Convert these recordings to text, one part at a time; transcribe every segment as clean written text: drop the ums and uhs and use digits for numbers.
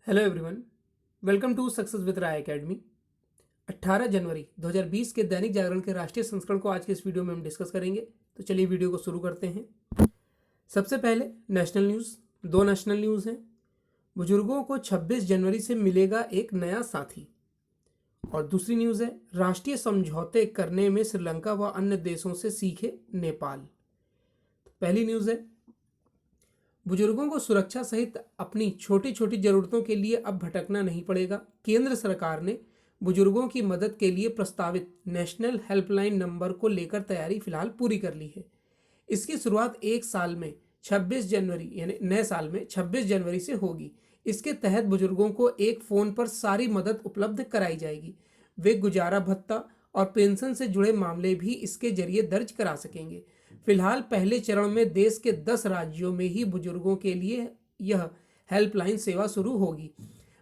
Hello everyone, welcome to success with Rai academy. 18 जनवरी 2020 के दैनिक जागरण के राष्ट्रीय संस्करण को आज के इस वीडियो में हम डिस्कस करेंगे। तो चलिए वीडियो को शुरू करते हैं। सबसे पहले नेशनल न्यूज़, दो नेशनल न्यूज़ हैं। बुजुर्गों को 26 जनवरी से मिलेगा एक नया साथी। और दूसरी न्यूज़ है, राष्ट्रीय समझौते करने में श्रीलंका व अन्य देशों से सीखे नेपाल। पहली न्यूज़ है, बुजुर्गों को सुरक्षा सहित अपनी छोटी छोटी जरूरतों के लिए अब भटकना नहीं पड़ेगा। केंद्र सरकार ने बुजुर्गों की मदद के लिए प्रस्तावित नेशनल हेल्पलाइन नंबर को लेकर तैयारी फिलहाल पूरी कर ली है। इसकी शुरुआत एक साल में 26 जनवरी यानी नए साल में 26 जनवरी से होगी। इसके तहत बुजुर्गों को एक फ़ोन पर सारी मदद उपलब्ध कराई जाएगी। वे गुजारा भत्ता और पेंशन से जुड़े मामले भी इसके जरिए दर्ज करा सकेंगे। फिलहाल पहले चरण में देश के 10 राज्यों में ही बुजुर्गों के लिए यह हेल्पलाइन सेवा शुरू होगी।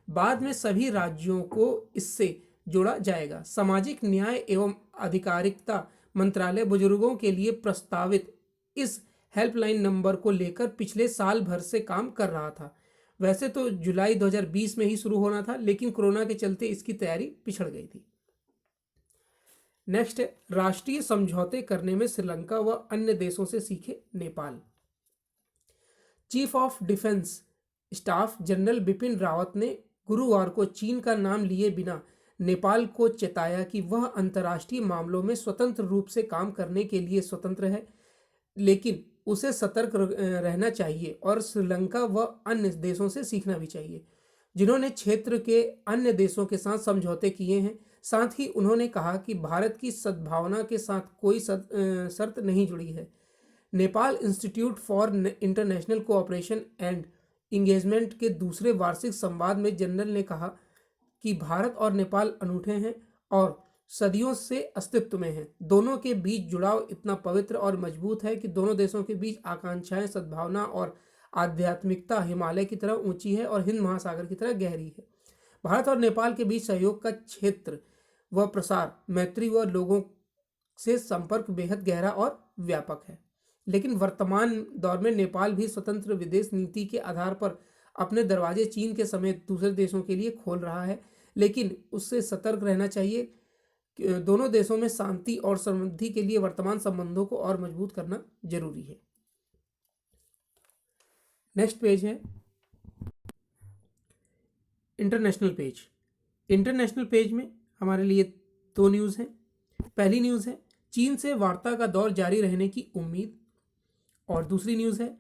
बाद में सभी राज्यों को इससे जोड़ा जाएगा। सामाजिक न्याय एवं अधिकारिता मंत्रालय बुजुर्गों के लिए प्रस्तावित इस हेल्पलाइन नंबर को लेकर पिछले साल भर से काम कर रहा था। वैसे तो जुलाई 2020 में ही शुरू होना था, लेकिन कोरोना के चलते इसकी तैयारी पिछड़ गई थी। नेक्स्ट है, राष्ट्रीय समझौते करने में श्रीलंका व अन्य देशों से सीखे Nepal. Chief of defence staff general Bipin Rawat ने गुरुवार को चीन का नाम लिए बिना नेपाल को चेताया कि वह अंतर्राष्ट्रीय मामलों में स्वतंत्र रूप से काम करने के लिए स्वतंत्र है, लेकिन उसे सतर्क रहना चाहिए और श्रीलंका व अन्य देशों से सीखना भी चाहिए, जिन्होंने क्षेत्र के अन्य देशों के साथ समझौते किए हैं। साथ ही उन्होंने कहा कि भारत की सद्भावना के साथ कोई शर्त नहीं जुड़ी है। Nepal institute for international cooperation and engagement के दूसरे वार्षिक संवाद में जनरल ने कहा कि भारत और नेपाल अनूठे हैं और सदियों से अस्तित्व में हैं। दोनों के बीच जुड़ाव इतना पवित्र और मजबूत है कि दोनों देशों के बीच आकांक्षाएं, सद्भावना और आध्यात्मिकता हिमालय की तरह ऊंची है और हिंद महासागर की तरह गहरी है। भारत और नेपाल के बीच सहयोग का क्षेत्र व प्रसार, मैत्री व लोगों से संपर्क बेहद गहरा और व्यापक है। लेकिन वर्तमान दौर में नेपाल भी स्वतंत्र विदेश नीति के आधार पर अपने दरवाजे चीन के समेत दूसरे देशों के लिए खोल रहा है, लेकिन उससे सतर्क रहना चाहिए। दोनों देशों में शांति और समृद्धि के लिए वर्तमान संबंधों को और मजबूत करना जरूरी है। नेक्स्ट पेज है इंटरनेशनल पेज। इंटरनेशनल पेज में हमारे लिए दो न्यूज़ हैं। पहली न्यूज़ है, चीन से वार्ता का दौर जारी रहने की उम्मीद। और दूसरी न्यूज़ है,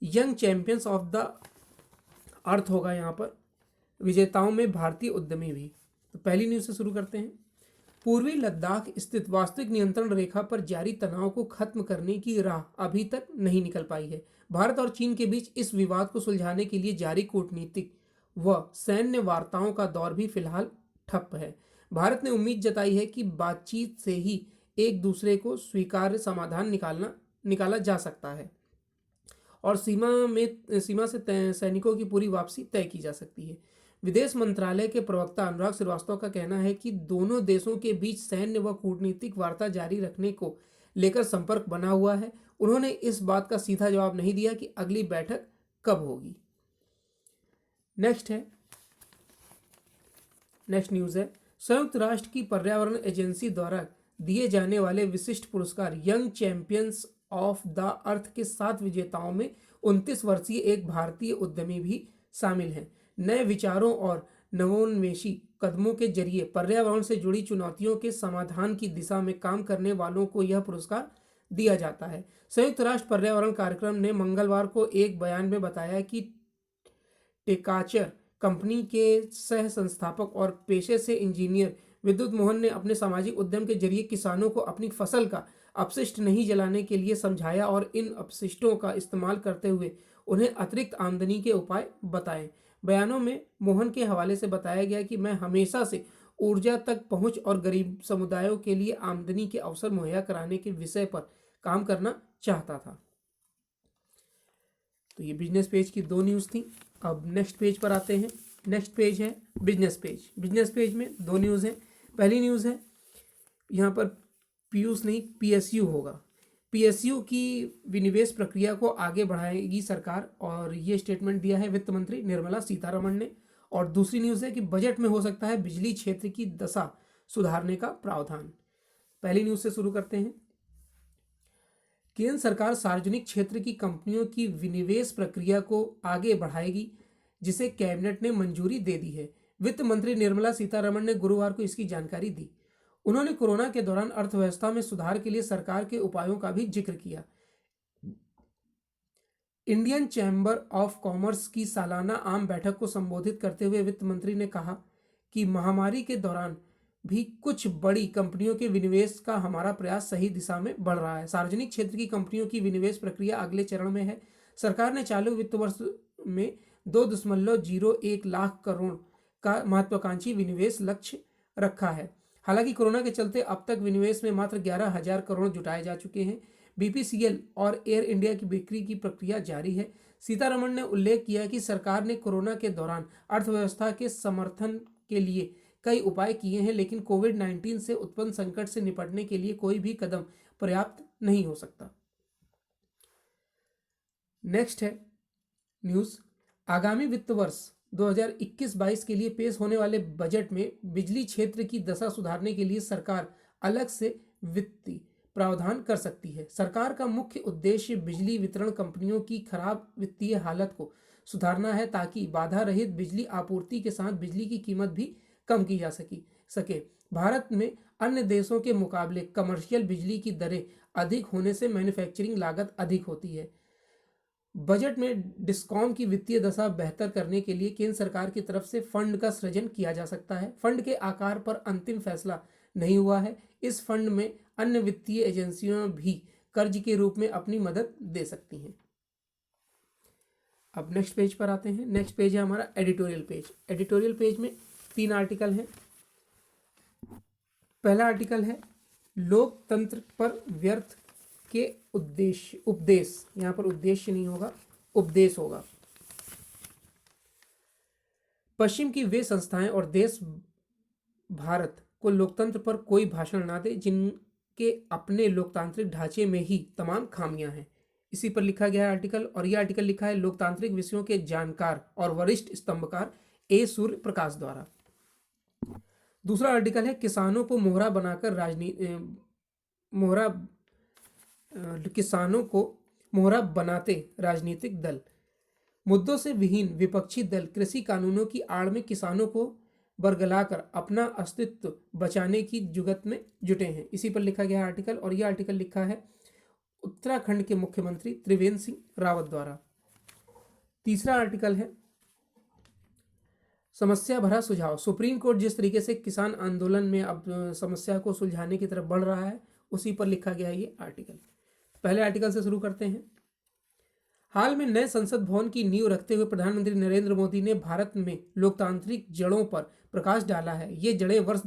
young champions of the earth होगा यहाँ पर, विजेताओं में भारतीय उद्यमी भी। तो पहली न्यूज़ से शुरू करते हैं। पूर्वी लद्दाख स्थित वास्तविक नियंत्रण रेखा पर जारी तनाव को खत्म करने की राह अभी तक नहीं निकल पाई है। भारत और चीन के बीच इस विवाद को सुलझाने के लिए जारी कूटनीतिक व सैन्य वार्ताओं का दौर भी फिलहाल ठप है। भारत ने उम्मीद जताई है कि बातचीत से ही एक दूसरे को स्वीकार्य समाधान निकाला जा सकता है और सीमा से सैनिकों की पूरी वापसी तय की जा सकती है। विदेश मंत्रालय के प्रवक्ता अनुराग श्रीवास्तव का कहना है कि दोनों देशों के बीच सैन्य व कूटनीतिक वार्ता जारी रखने को लेकर संपर्क बना हुआ है। उन्होंने इस बात का सीधा जवाब नहीं दिया कि अगली बैठक कब होगी। नेक्स्ट न्यूज़ है, संयुक्त राष्ट्र की पर्यावरण एजेंसी द्वारा दिए जाने वाले विशिष्ट पुरस्कार young champions of the earth के 7 विजेताओं में 29 वर्षीय एक भारतीय उद्यमी भी शामिल हैं। नए विचारों और नवोन्मेषी कदमों के जरिए पर्यावरण से जुड़ी चुनौतियों के समाधान की दिशा में काम करने वालों को यह पुरस्कार दिया जाता है। संयुक्त राष्ट्र पर्यावरण कार्यक्रम ने मंगलवार को एक बयान में बताया कि टेकाचर कंपनी के सह संस्थापक और पेशे से इंजीनियर विद्युत मोहन ने अपने सामाजिक उद्यम के जरिए किसानों को अपनी फसल का अपशिष्ट नहीं जलाने के लिए समझाया और इन अपशिष्टों का इस्तेमाल करते हुए उन्हें अतिरिक्त आमदनी के उपाय बताए। बयानों में मोहन के हवाले से बताया गया कि मैं हमेशा से ऊर्जा तक पहुंच और गरीब समुदायों के लिए आमदनी के अवसर मुहैया कराने के विषय पर काम करना चाहता था। तो ये बिजनेस पेज की दो न्यूज़ थी। अब नेक्स्ट पेज पर आते हैं। नेक्स्ट पेज है बिजनेस पेज। बिजनेस पेज में दो न्यूज़ हैं। पहली न्यूज़ है, यहाँ पर पीयूष नहीं पीएसयू होगा। पीएसयू की विनिवेश प्रक्रिया को आगे बढ़ाएगी सरकार, और ये स्टेटमेंट दिया है वित्त मंत्री निर्मला सीतारमण ने। और दूसरी न्यूज़ है कि बजट में हो सकता है बिजली क्षेत्र की दशा सुधारने का प्रावधान। पहली न्यूज़ से शुरू करते हैं। केंद्र सरकार सार्वजनिक क्षेत्र की कंपनियों की विनिवेश प्रक्रिया को आगे बढ़ाएगी, जिसे कैबिनेट ने मंजूरी दे दी है। वित्त मंत्री निर्मला सीतारमण ने गुरुवार को इसकी जानकारी दी। उन्होंने कोरोना के दौरान अर्थव्यवस्था में सुधार के लिए सरकार के उपायों का भी जिक्र किया। इंडियन चैम्बर ऑफ कॉमर्स की सालाना आम बैठक को संबोधित करते हुए वित्त मंत्री ने कहा कि महामारी के दौरान भी कुछ बड़ी कंपनियों के विनिवेश का हमारा प्रयास सही दिशा में बढ़ रहा है। सार्वजनिक क्षेत्र की कंपनियों की विनिवेश प्रक्रिया अगले चरण में है। सरकार ने चालू वित्त वर्ष में 2.01 लाख करोड़ का महत्वाकांक्षी विनिवेश लक्ष्य रखा है। हालांकि कोरोना के चलते अब तक विनिवेश में मात्र 11,000 करोड़ जुटाए जा चुके हैं। बीपीसीएल और एयर इंडिया की बिक्री की प्रक्रिया जारी है। सीतारमण ने उल्लेख किया कि सरकार ने कोरोना के दौरान अर्थव्यवस्था के समर्थन के लिए कई उपाय किए हैं, लेकिन कोविड-19 से उत्पन्न संकट से निपटने के लिए कोई भी कदम पर्याप्त नहीं हो सकता। नेक्स्ट है न्यूज़। आगामी वित्त वर्ष 2021-22 के लिए पेश होने वाले बजट में बिजली क्षेत्र की दशा सुधारने के लिए सरकार अलग से वित्तीय प्रावधान कर सकती है। सरकार का मुख्य उद्देश्य बिजली वितरण कंपनियों की खराब वित्तीय हालत को सुधारना है, ताकि बाधा रहित बिजली आपूर्ति के साथ बिजली की कीमत भी कम की जा सके। भारत में अन्य देशों के मुकाबले कमर्शियल बिजली की दरें अधिक होने से मैन्युफैक्चरिंग लागत अधिक होती है। बजट में डिस्कॉम की वित्तीय दशा बेहतर करने के लिए केंद्र सरकार की तरफ से फंड का सृजन किया जा सकता है। फंड के आकार पर अंतिम फैसला नहीं हुआ है। इस फंड में अन्य वित्तीय एजेंसियां भी कर्ज के रूप में अपनी मदद दे सकती हैं। अब नेक्स्ट पेज पर आते हैं। नेक्स्ट पेज है हमारा एडिटोरियल पेज। एडिटोरियल पेज में 3 आर्टिकल हैं। पहला आर्टिकल है लोकतंत्र पर व्यर्थ के उपदेश, यहां पर उद्देश्य नहीं होगा, उपदेश होगा। पश्चिम की वे संस्थाएं और देश भारत को लोकतंत्र पर कोई भाषण ना दे जिनके अपने लोकतांत्रिक ढांचे में ही तमाम खामियां हैं। इसी पर लिखा गया है आर्टिकल, और यह आर्टिकल लिखा है लोकतांत्रिक विषयों के जानकार और वरिष्ठ स्तंभकार ए सूर्य प्रकाश द्वारा। दूसरा आर्टिकल है किसानों को मोहरा बनाकर किसानों को मोहरा बनाते राजनीतिक दल। मुद्दों से विहीन विपक्षी दल कृषि कानूनों की आड़ में किसानों को बरगलाकर अपना अस्तित्व बचाने की जुगत में जुटे हैं। इसी पर लिखा गया आर्टिकल, और यह आर्टिकल लिखा है उत्तराखंड के मुख्यमंत्री त्रिवेंद्र सिंह रावत द्वारा। तीसरा आर्टिकल है समस्या भरा सुझाव। सुप्रीम कोर्ट जिस तरीके से किसान आंदोलन में अब समस्या को सुलझाने की तरफ बढ़ रहा है, उसी पर लिखा गया ये आर्टिकल। पहले आर्टिकल से शुरू करते हैं। हाल में नए संसद भवन की नींव रखते हुए प्रधानमंत्री नरेंद्र मोदी ने भारत में लोकतांत्रिक जड़ों पर प्रकाश डाला है। ये जड़ें वर्ष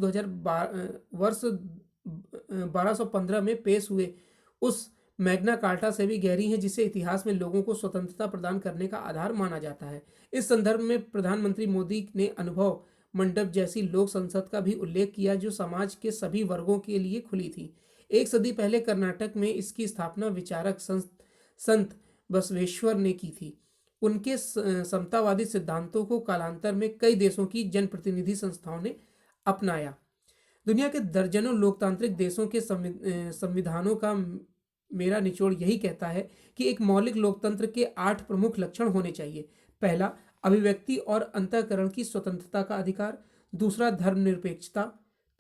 1215 में पेश हुए उस मैग्ना कार्टा से भी गहरी हैं, जिसे इतिहास में लोगों को स्वतंत्रता प्रदान करने का आधार माना जाता है। इस संदर्भ में प्रधानमंत्री मोदी ने अनुभव मंडप जैसी लोक संसद का भी उल्लेख किया, जो समाज के सभी वर्गों के लिए खुली थी। एक सदी पहले कर्नाटक में इसकी स्थापना विचारक संत बसवेश्वर ने की थी। उनके समतावादी सिद्धांतों को कालांतर में कई देशों की जनप्रतिनिधि संस्थाओं ने अपनाया। दुनिया के दर्जनों लोकतांत्रिक देशों के संविधानों का मेरा निचोड़ यही कहता है कि एक मौलिक लोकतंत्र के 8 प्रमुख लक्षण होने चाहिए। पहला, अभिव्यक्ति और अंतःकरण की स्वतंत्रता का अधिकार। दूसरा, धर्मनिरपेक्षता।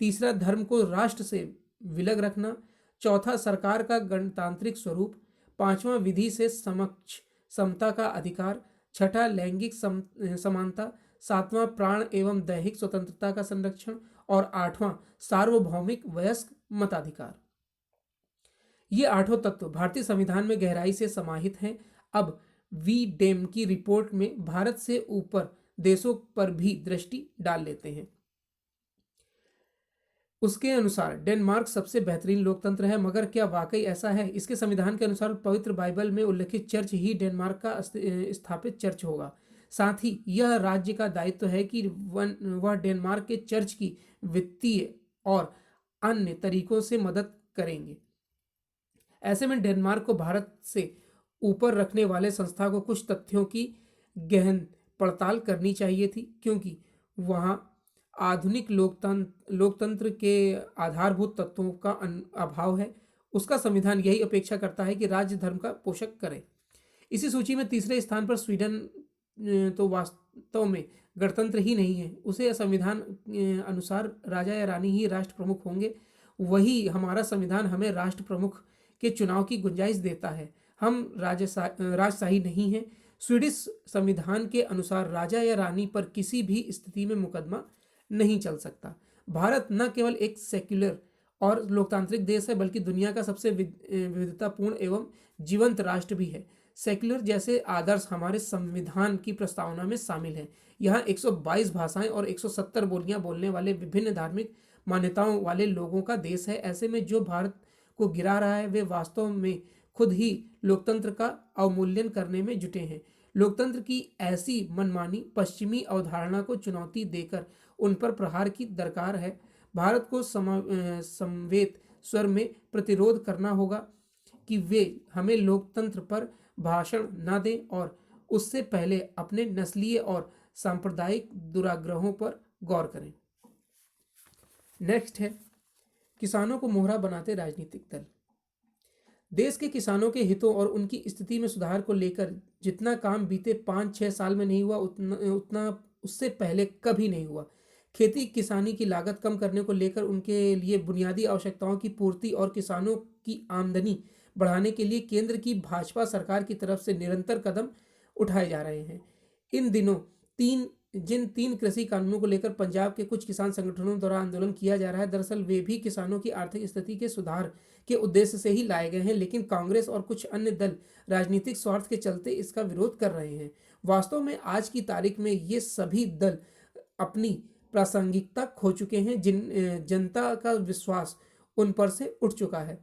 तीसरा, धर्म को राष्ट्र से विलग रखना। चौथा, सरकार का गणतांत्रिक स्वरूप। पांचवा, विधि से समक्ष समता का अधिकार। छठा, लैंगिक समानता। सातवां, प्राण एवं दैहिक स्वतंत्रता का संरक्षण। और आठवां, सार्वभौमिक वयस्क मताधिकार। ये 8 तत्व भारतीय संविधान में गहराई से समाहित हैं। अब वी-डेम की रिपोर्ट में भारत से ऊपर देशों पर भी दृष्टि डाल लेते हैं। उसके अनुसार डेनमार्क सबसे बेहतरीन लोकतंत्र है, मगर क्या वाकई ऐसा है? इसके संविधान के अनुसार पवित्र बाइबल में उल्लिखित चर्च ही डेनमार्क का स्थापित चर्च होगा। साथ ही यह राज्य का दायित्व है कि वह डेनमार्क के चर्च की वित्तीय और अन्य तरीकों से मदद करेंगे। ऐसे में डेनमार्क को भारत से ऊपर रखने वाले संस्था को कुछ तथ्यों की गहन पड़ताल करनी चाहिए थी, क्योंकि वहाँ आधुनिक लोकतंत्र के आधारभूत तत्वों का अभाव है। उसका संविधान यही अपेक्षा करता है कि राज्य धर्म का पोषक करे। इसी सूची में तीसरे स्थान पर स्वीडन तो वास्तव में गणतंत्र ही नहीं है। उसे संविधान अनुसार राजा या रानी ही राष्ट्र प्रमुख होंगे। वही हमारा संविधान हमें राष्ट्र प्रमुख के चुनाव की गुंजाइश देता है। हम राजशाही नहीं है। स्वीडिश संविधान के अनुसार राजा या रानी पर किसी भी स्थिति में मुकदमा नहीं चल सकता। भारत न केवल एक सेक्युलर और लोकतांत्रिक देश है, बल्कि दुनिया का सबसे विविधतापूर्ण एवं जीवंत राष्ट्र भी है। सेक्युलर जैसे आदर्श हमारे संविधान की प्रस्तावना में शामिल हैं। यहाँ 122 भाषाएं और 170 बोलियां बोलने वाले विभिन्न धार्मिक मान्यताओं वाले लोगों का देश है। ऐसे में जो भारत को गिरा रहा है वे वास्तव में खुद ही लोकतंत्र का अवमूल्यन करने में जुटे हैं। लोकतंत्र की ऐसी मनमानी पश्चिमी अवधारणा को चुनौती देकर उन पर प्रहार की दरकार है। भारत को समवेत स्वर में प्रतिरोध करना होगा कि वे हमें लोकतंत्र पर भाषण न दें और उससे पहले अपने नस्लीय और सांप्रदायिक दुराग्रहों पर गौर करें। नेक्स्ट है किसानों को मोहरा बनाते राजनीतिक दल। देश के किसानों के हितों और उनकी स्थिति में सुधार को लेकर जितना काम बीते 5-6 साल में नहीं हुआ उतना उससे पहले कभी नहीं हुआ। खेती किसानी की लागत कम करने को लेकर उनके लिए बुनियादी आवश्यकताओं की पूर्ति और किसानों की आमदनी बढ़ाने के लिए केंद्र की भाजपा सरकार की तरफ से निरंतर कदम उठाए जा रहे हैं। इन दिनों जिन तीन कृषि कानूनों को लेकर पंजाब के कुछ किसान संगठनों द्वारा आंदोलन किया जा रहा है, दरअसल वे भी किसानों की आर्थिक स्थिति के सुधार के उद्देश्य से ही लाए गए हैं, लेकिन कांग्रेस और कुछ अन्य दल राजनीतिक स्वार्थ के चलते इसका विरोध कर रहे हैं। वास्तव में आज की तारीख में ये सभी दल अपनी प्रासंगिकता खो चुके हैं। जनता का विश्वास उन पर से उठ चुका है।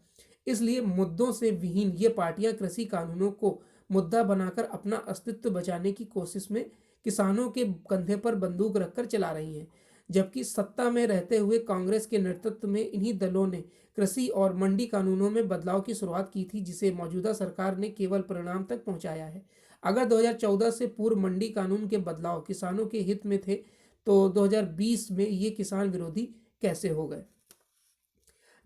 इसलिए मुद्दों से विहीन ये पार्टियां कृषि कानूनों को मुद्दा बनाकर अपना अस्तित्व बचाने की कोशिश में किसानों के कंधे पर बंदूक रखकर चला रही हैं। जबकि सत्ता में रहते हुए कांग्रेस के नेतृत्व में इन्हीं दलों ने कृषि और मंडी कानूनों में बदलाव की शुरुआत की थी, जिसे मौजूदा सरकार ने केवल परिणाम तक पहुंचाया है। अगर 2014 से पूर्व मंडी कानून के बदलाव किसानों के हित में थे, तो 2020 में ये किसान विरोधी कैसे हो गए?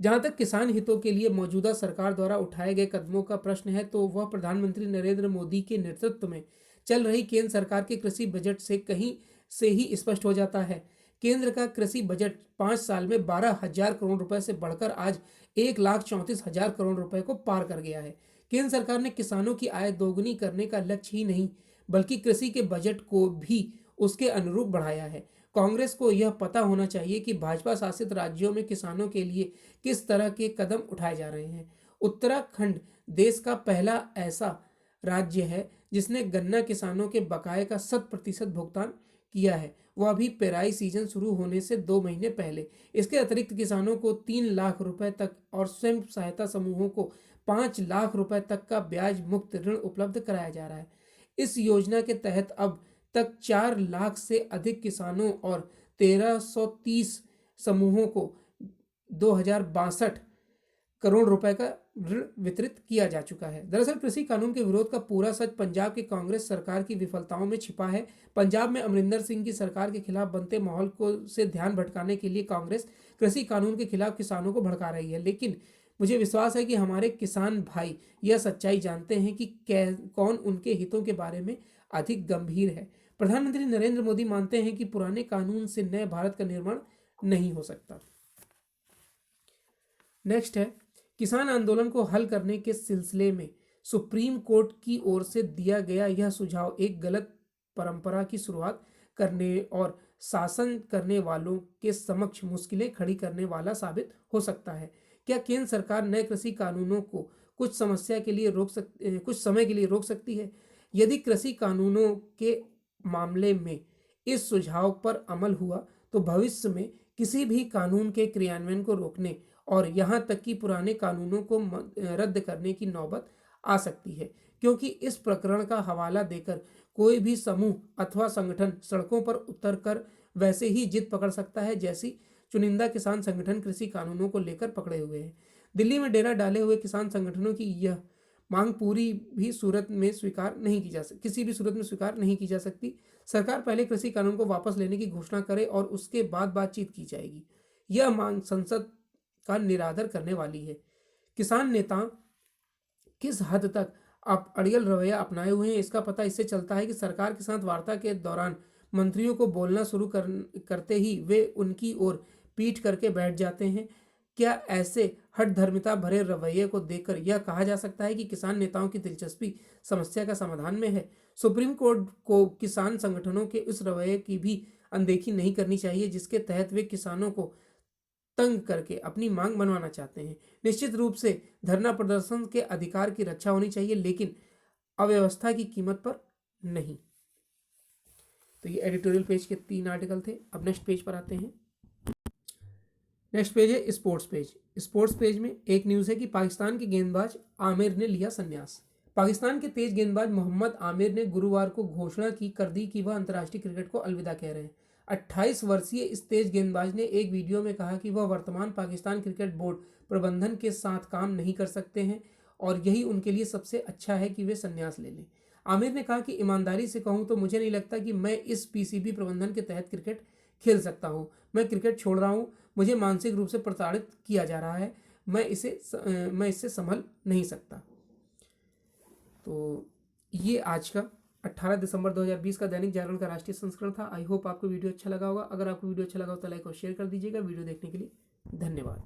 जहां तक किसान हितों के लिए मौजूदा सरकार द्वारा उठाए गए कदमों का प्रश्न है, तो वह प्रधानमंत्री नरेंद्र मोदी के नेतृत्व में चल रही केंद्र सरकार के कृषि बजट से कहीं से ही स्पष्ट हो जाता है। केंद्र का कृषि बजट 5 साल में 12,000 करोड़ रुपए से बढ़कर आज 1,34,000 करोड़ रुपए को पार कर गया है। केंद्र सरकार ने किसानों की आय दोगुनी करने का लक्ष्य ही नहीं, बल्कि कृषि के बजट को भी उसके अनुरूप बढ़ाया है। कांग्रेस को यह पता होना चाहिए कि भाजपा शासित राज्यों में किसानों के लिए किस तरह के कदम उठाए जा रहे हैं। उत्तराखंड देश का पहला ऐसा राज्य है जिसने गन्ना किसानों के बकाये का 100% भुगतान किया है, वह भी पेराई सीजन शुरू होने से 2 महीने पहले। इसके अतिरिक्त किसानों को 3 लाख रुपए तक और स्वयं सहायता समूहों को 5 लाख रुपए तक का ब्याज मुक्त ऋण उपलब्ध कराया जा रहा है। इस योजना के तहत अब तक 4 लाख से अधिक किसानों और 1330 समूहों को 2062 करोड़ रुपए का ऋण वितरित किया जा चुका है। दरअसल कृषि कानून के विरोध का पूरा सच पंजाब की कांग्रेस सरकार की विफलताओं में छिपा है। पंजाब में अमरिंदर सिंह की सरकार के खिलाफ बनते माहौल को से ध्यान भटकाने के लिए कांग्रेस कृषि कानून के खिलाफ किसानों को भड़का रही है, लेकिन मुझे विश्वास है कि हमारे किसान भाई यह सच्चाई जानते हैं कि कौन उनके हितों के बारे में अधिक गंभीर है। प्रधानमंत्री नरेंद्र मोदी मानते हैं कि पुराने कानून से नए भारत का निर्माण नहीं हो सकता। नेक्स्ट है किसान आंदोलन को हल करने के सिलसिले में सुप्रीम कोर्ट की ओर से दिया गया यह सुझाव एक गलत परंपरा की शुरुआत करने और शासन करने वालों के समक्ष मुश्किलें खड़ी करने वाला साबित हो सकता है। क्या केंद्र सरकार नए कृषि कानूनों को कुछ समय के लिए रोक सकती है? यदि कृषि कानूनों के मामले में इस सुझाव पर अमल हुआ तो भविष्य में किसी भी कानून के क्रियान्वयन को रोकने और यहाँ तक कि पुराने कानूनों को रद्द करने की नौबत आ सकती है, क्योंकि इस प्रकरण का हवाला देकर कोई भी समूह अथवा संगठन सड़कों पर उतरकर वैसे ही जिद पकड़ सकता है जैसी चुनिंदा किसान संगठन कृषि कानूनों को लेकर पकड़े हुए हैं। दिल्ली में डेरा डाले हुए किसान संगठनों की यह मांग किसी भी सूरत में स्वीकार नहीं की जा सकती। सरकार पहले कृषि कानून को वापस लेने की घोषणा करे और उसके बाद बातचीत की जाएगी। यह मांग संसद का निरादर करने वाली है। किसान नेता किस हद तक आप अड़ियल रवैया अपनाए हुए हैं इसका पता इससे चलता है कि सरकार के साथ वार्ता के दौरान मंत्रियों को बोलना करते ही वे उनकी ओर पीठ करके बैठ जाते हैं। क्या ऐसे हठधर्मिता भरे रवैये को देखकर यह कहा जा सकता है कि किसान नेताओं की दिलचस्पी समस्या का समाधान में है? सुप्रीम कोर्ट को किसान संगठनों के उस रवैये की भी अनदेखी नहीं करनी चाहिए जिसके तहत वे किसानों को तंग करके अपनी मांग मनवाना चाहते हैं। निश्चित रूप से धरना प्रदर्शन के अधिकार की रक्षा होनी चाहिए, लेकिन अव्यवस्था की कीमत पर नहीं। तो ये एडिटोरियल पेज के 3 आर्टिकल थे। अब नेक्स्ट पेज पर आते हैं। नेक्स्ट पेज है स्पोर्ट्स पेज। स्पोर्ट्स पेज में एक न्यूज़ है कि पाकिस्तान के गेंदबाज आमिर ने लिया संन्यास। पाकिस्तान के तेज गेंदबाज मोहम्मद आमिर ने गुरुवार को घोषणा कर दी कि वह अंतर्राष्ट्रीय क्रिकेट को अलविदा कह रहे हैं। 28 वर्षीय इस तेज गेंदबाज ने एक वीडियो में कहा कि वह वर्तमान पाकिस्तान क्रिकेट बोर्ड प्रबंधन के साथ काम नहीं कर सकते हैं और यही उनके लिए सबसे अच्छा है कि वे संन्यास ले लें। आमिर ने कहा कि ईमानदारी से कहूं तो मुझे नहीं लगता कि मैं इस पीसीबी प्रबंधन के तहत क्रिकेट खेल सकता हूं। मैं क्रिकेट छोड़ रहा हूं। मुझे मानसिक रूप से प्रताड़ित किया जा रहा है। मैं इससे संभल नहीं सकता। तो ये आज का 18 दिसंबर 2020 का दैनिक जागरण का राष्ट्रीय संस्करण था। आई होप आपको वीडियो अच्छा लगा होगा। अगर आपको वीडियो अच्छा लगा हो तो लाइक और शेयर कर दीजिएगा। वीडियो देखने के लिए धन्यवाद।